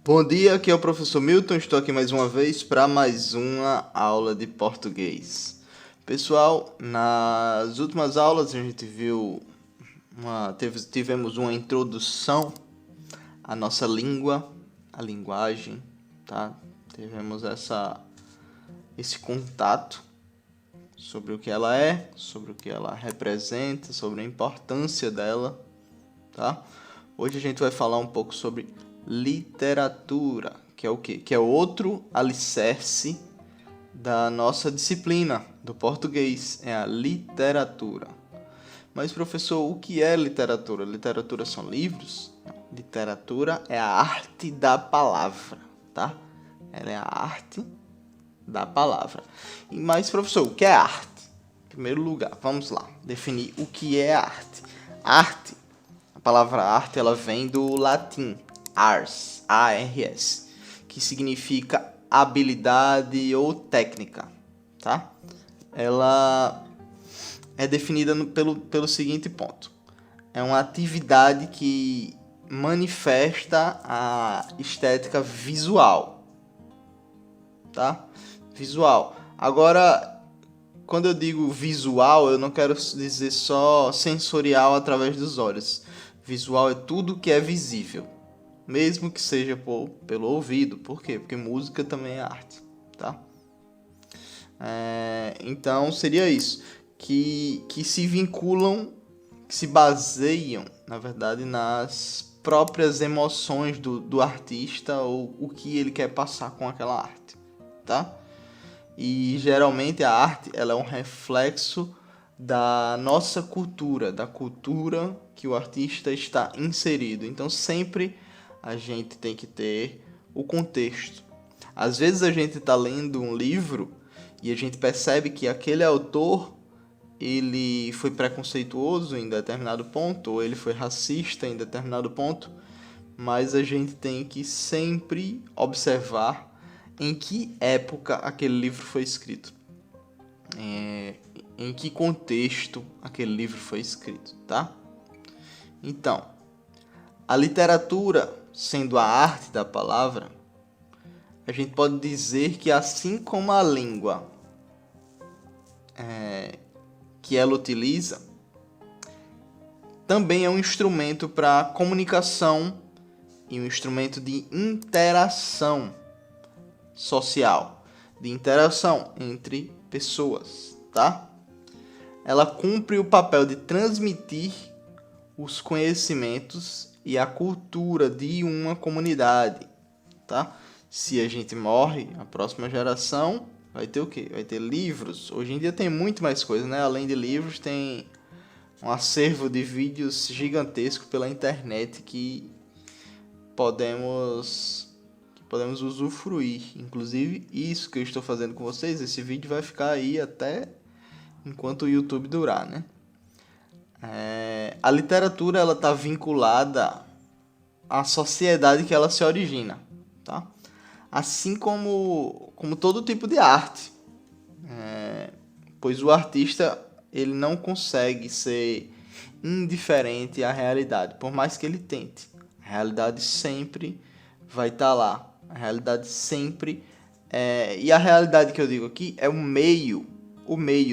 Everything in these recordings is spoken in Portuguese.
Bom dia, aqui é o professor Milton, estou aqui mais uma vez para mais uma aula de português. Pessoal, nas últimas aulas a gente tivemos uma introdução à nossa língua, à linguagem, tá? Tivemos esse contato sobre o que ela é, sobre o que ela representa, sobre a importância dela, tá? Hoje a gente vai falar um pouco sobre literatura, que é o quê? Que é outro alicerce da nossa disciplina do português, é a literatura. Mas, professor, o que é literatura? Literatura são livros? Literatura é a arte da palavra, tá? Ela é a arte da palavra. Mas, professor, o que é arte? Em primeiro lugar, vamos lá, definir o que é arte. Arte, a palavra arte, ela vem do latim, ars, A-R-S, que significa habilidade ou técnica, tá? Ela é definida pelo seguinte ponto. É uma atividade que manifesta a estética visual, tá? Visual. Agora, quando eu digo visual, eu não quero dizer só sensorial através dos olhos. Visual é tudo que é visível, mesmo que seja pelo ouvido. Por quê? Porque música também é arte, tá? Então, seria isso. Que se vinculam, que se baseiam, na verdade, nas próprias emoções do artista ou o que ele quer passar com aquela arte, tá? E geralmente a arte ela é um reflexo da nossa cultura, da cultura que o artista está inserido. Então sempre a gente tem que ter o contexto. Às vezes a gente está lendo um livro e a gente percebe que aquele autor ele foi preconceituoso em determinado ponto, ou ele foi racista em determinado ponto, mas a gente tem que sempre observar em que época aquele livro foi escrito, em que contexto aquele livro foi escrito, tá? Então, a literatura, sendo a arte da palavra, a gente pode dizer que assim como a língua que ela utiliza, também é um instrumento para comunicação e um instrumento de interação social, de interação entre pessoas, tá? Ela cumpre o papel de transmitir os conhecimentos e a cultura de uma comunidade, tá? Se a gente morre, a próxima geração vai ter o quê? Vai ter livros. Hoje em dia tem muito mais coisa, né? Além de livros, tem um acervo de vídeos gigantesco pela internet que podemos usufruir. Inclusive, isso que eu estou fazendo com vocês, esse vídeo vai ficar aí até enquanto o YouTube durar, né? A literatura ela está vinculada à sociedade que ela se origina, tá? Assim como todo tipo de arte, pois o artista ele não consegue ser indiferente à realidade, por mais que ele tente. A realidade sempre vai estar lá. A realidade sempre e a realidade que eu digo aqui é o meio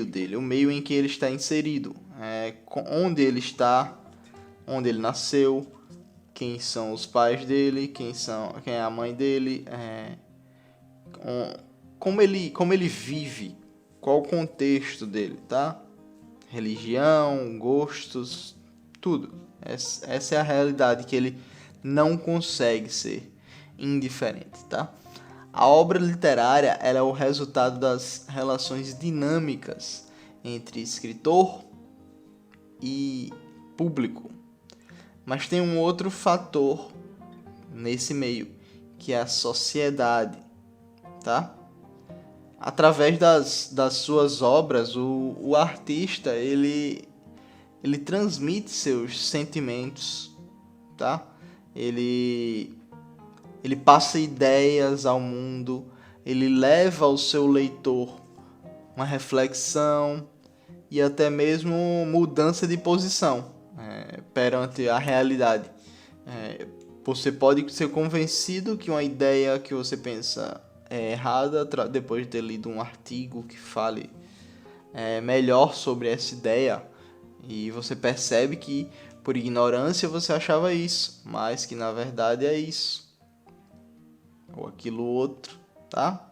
dele, o meio em que ele está inserido, onde ele está, onde ele nasceu, quem são os pais dele, quem é a mãe dele, como ele vive, qual o contexto dele, tá? Religião, gostos, tudo. Essa é a realidade que ele não consegue ser indiferente, tá? A obra literária ela é o resultado das relações dinâmicas entre escritor e público. Mas tem um outro fator nesse meio, que é a sociedade, tá? Através das suas obras, o artista ele transmite seus sentimentos, tá? Ele passa ideias ao mundo, ele leva ao seu leitor uma reflexão e até mesmo mudança de posição perante a realidade. Você pode ser convencido que uma ideia que você pensa é errada depois de ter lido um artigo que fale melhor sobre essa ideia, e você percebe que por ignorância você achava isso, mas que na verdade é isso ou aquilo outro, tá?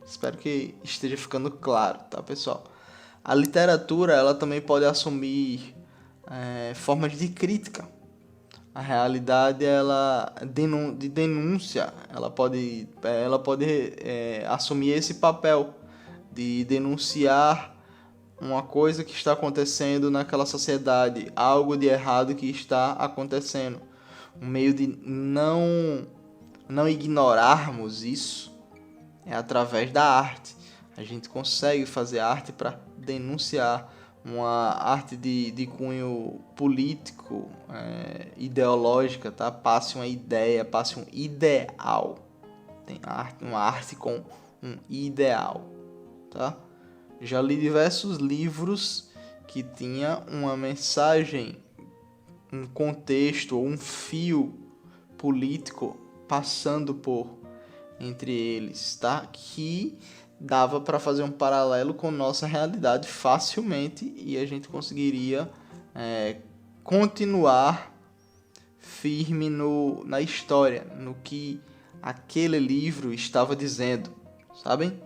Espero que esteja ficando claro, tá, pessoal? A literatura, ela também pode assumir formas de crítica. A realidade, ela de denúncia, ela pode assumir esse papel de denunciar uma coisa que está acontecendo naquela sociedade, algo de errado que está acontecendo. Um meio de não ignorarmos isso é através da arte. A gente consegue fazer arte para denunciar, uma arte de cunho político, ideológica, tá? Passe uma ideia, passe um ideal. Tem uma arte com um ideal, tá? Já li diversos livros que tinha uma mensagem, um contexto ou um fio político passando por entre eles, tá? Que dava para fazer um paralelo com nossa realidade facilmente e a gente conseguiria continuar firme na história, no que aquele livro estava dizendo, sabem?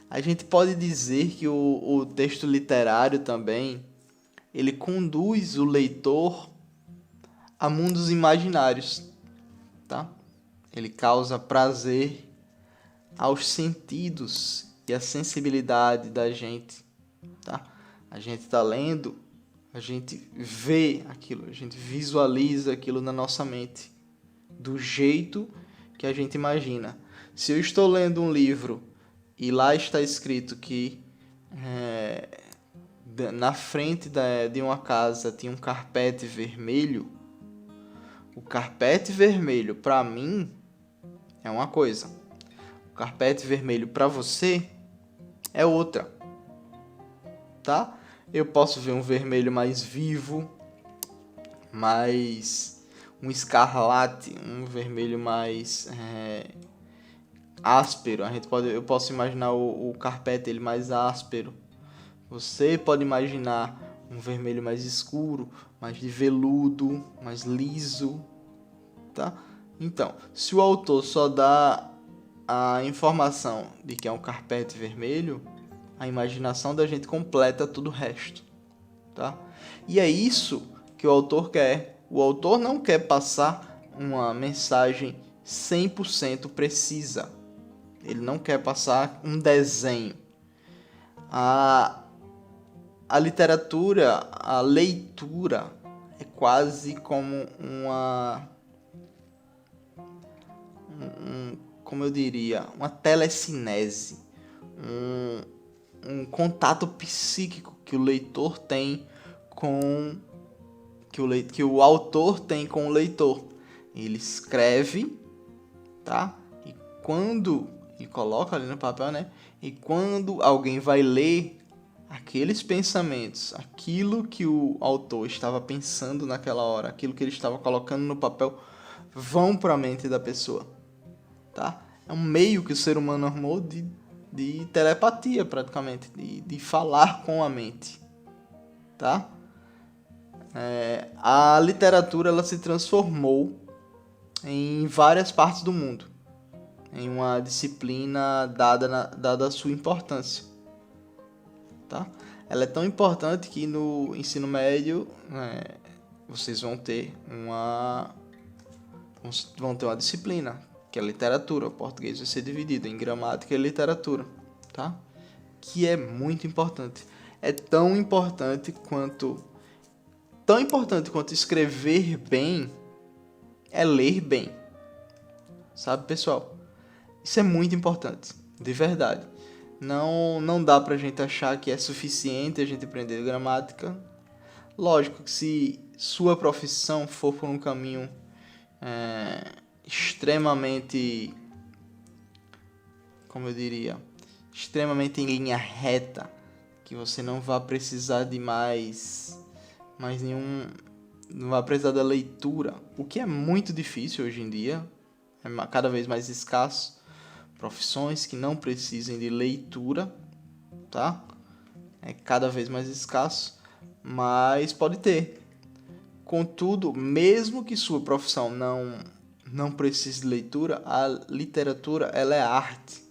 A gente pode dizer que o texto literário também, ele conduz o leitor a mundos imaginários, tá? Ele causa prazer aos sentidos e à sensibilidade da gente, tá? A gente está lendo, a gente vê aquilo, a gente visualiza aquilo na nossa mente, do jeito que a gente imagina. Se eu estou lendo um livro e lá está escrito que na frente de uma casa tinha um carpete vermelho, o carpete vermelho para mim é uma coisa, o carpete vermelho para você é outra, tá? Eu posso ver um vermelho mais vivo, mais um escarlate, um vermelho mais áspero. Eu posso imaginar o carpete ele mais áspero. Você pode imaginar um vermelho mais escuro, mais de veludo, mais liso, tá? Então, se o autor só dá a informação de que é um carpete vermelho, a imaginação da gente completa todo o resto, tá? E é isso que o autor quer. O autor não quer passar uma mensagem 100% precisa. Ele não quer passar um desenho. A literatura, a leitura é quase como como eu diria, uma telecinese, um contato psíquico que o leitor tem que o autor tem com o leitor. Ele escreve, tá? E quando ele coloca ali no papel, né? E quando alguém vai ler aqueles pensamentos, aquilo que o autor estava pensando naquela hora, aquilo que ele estava colocando no papel, vão para a mente da pessoa, tá? É um meio que o ser humano armou de telepatia, praticamente, de falar com a mente, tá? A literatura ela se transformou em várias partes do mundo, em uma disciplina dada a sua importância, tá? Ela é tão importante que no ensino médio vocês vão ter uma disciplina, que é literatura. O português vai ser dividido em gramática e literatura, tá? Que é muito importante. É tão importante quanto escrever bem é ler bem. Sabe, pessoal? Isso é muito importante, de verdade. Não dá pra gente achar que é suficiente a gente aprender gramática. Lógico que se sua profissão for por um caminho extremamente, como eu diria, extremamente em linha reta, que você não vai precisar de mais não vai precisar da leitura, o que é muito difícil hoje em dia, é cada vez mais escasso, profissões que não precisem de leitura, tá? É cada vez mais escasso, mas pode ter. Contudo, mesmo que sua profissão não precise de leitura, a literatura ela é arte.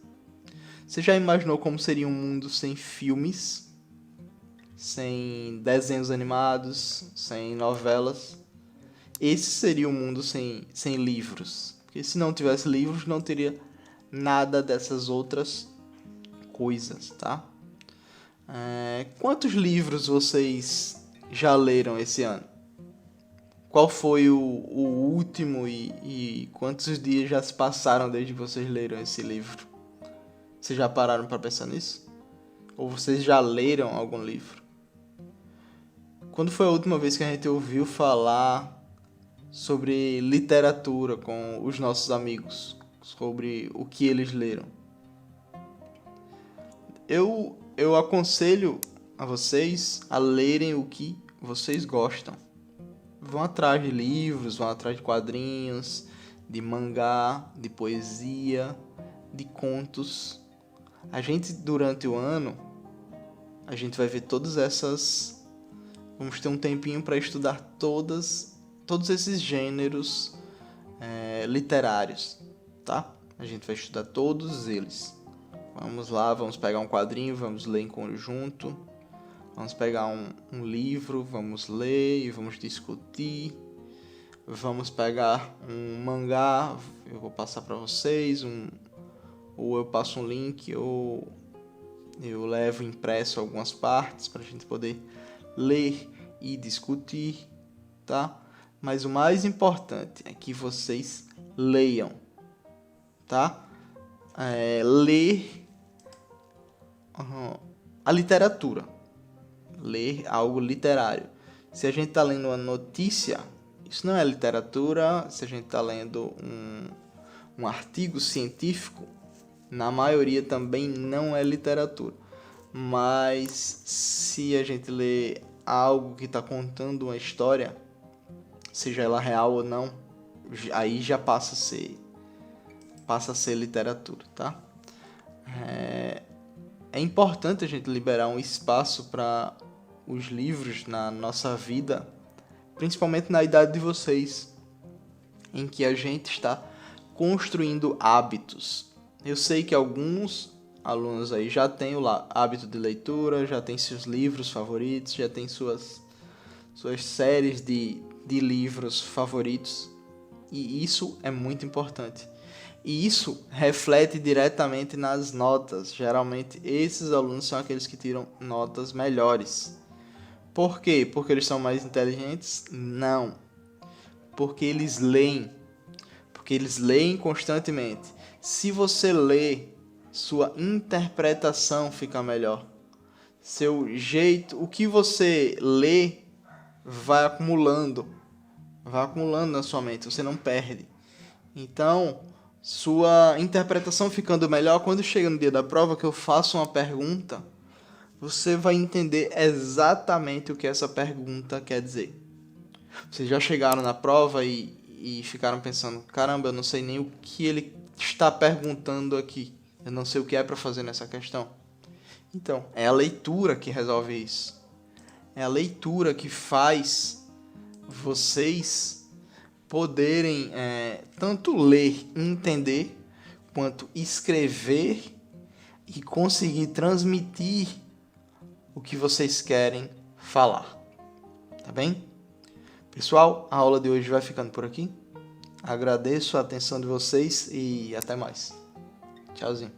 Você já imaginou como seria um mundo sem filmes, sem desenhos animados, sem novelas? Esse seria um mundo sem livros. Porque se não tivesse livros, não teria nada dessas outras coisas, tá? Quantos livros vocês já leram esse ano? Qual foi o último e quantos dias já se passaram desde que vocês leram esse livro? Vocês já pararam para pensar nisso? Ou vocês já leram algum livro? Quando foi a última vez que a gente ouviu falar sobre literatura com os nossos amigos? Sobre o que eles leram? Eu aconselho a vocês a lerem o que vocês gostam. Vão atrás de livros, vão atrás de quadrinhos, de mangá, de poesia, de contos. A gente, durante o ano, a gente vai ver todas essas... Vamos ter um tempinho para estudar todos esses gêneros literários, tá? A gente vai estudar todos eles. Vamos lá, vamos pegar um quadrinho, vamos ler em conjunto. Vamos pegar um livro, vamos ler e vamos discutir. Vamos pegar um mangá, eu vou passar para vocês, ou eu passo um link, ou eu levo impresso algumas partes para a gente poder ler e discutir, tá? Mas o mais importante é que vocês leiam, tá? Ler a literatura. Ler algo literário. Se a gente está lendo uma notícia, isso não é literatura. Se a gente está lendo um artigo científico, na maioria também não é literatura. Mas se a gente lê algo que está contando uma história, seja ela real ou não, aí já passa a ser literatura, tá? É importante a gente liberar um espaço para os livros na nossa vida, principalmente na idade de vocês, em que a gente está construindo hábitos. Eu sei que alguns alunos aí já têm o hábito de leitura, já têm seus livros favoritos, já têm suas séries de livros favoritos, e isso é muito importante. E isso reflete diretamente nas notas. Geralmente, esses alunos são aqueles que tiram notas melhores. Por quê? Porque eles são mais inteligentes? Não. Porque eles leem. Porque eles leem constantemente. Se você lê, sua interpretação fica melhor. Seu jeito, o que você lê, vai acumulando na sua mente. Você não perde. Então, sua interpretação ficando melhor, quando chega no dia da prova que eu faço uma pergunta, você vai entender exatamente o que essa pergunta quer dizer. Vocês já chegaram na prova e ficaram pensando, caramba, eu não sei nem o que ele está perguntando aqui. Eu não sei o que é para fazer nessa questão. Então, é a leitura que resolve isso. É a leitura que faz vocês poderem tanto ler e entender, quanto escrever e conseguir transmitir o que vocês querem falar. Tá bem? Pessoal, a aula de hoje vai ficando por aqui. Agradeço a atenção de vocês e até mais. Tchauzinho.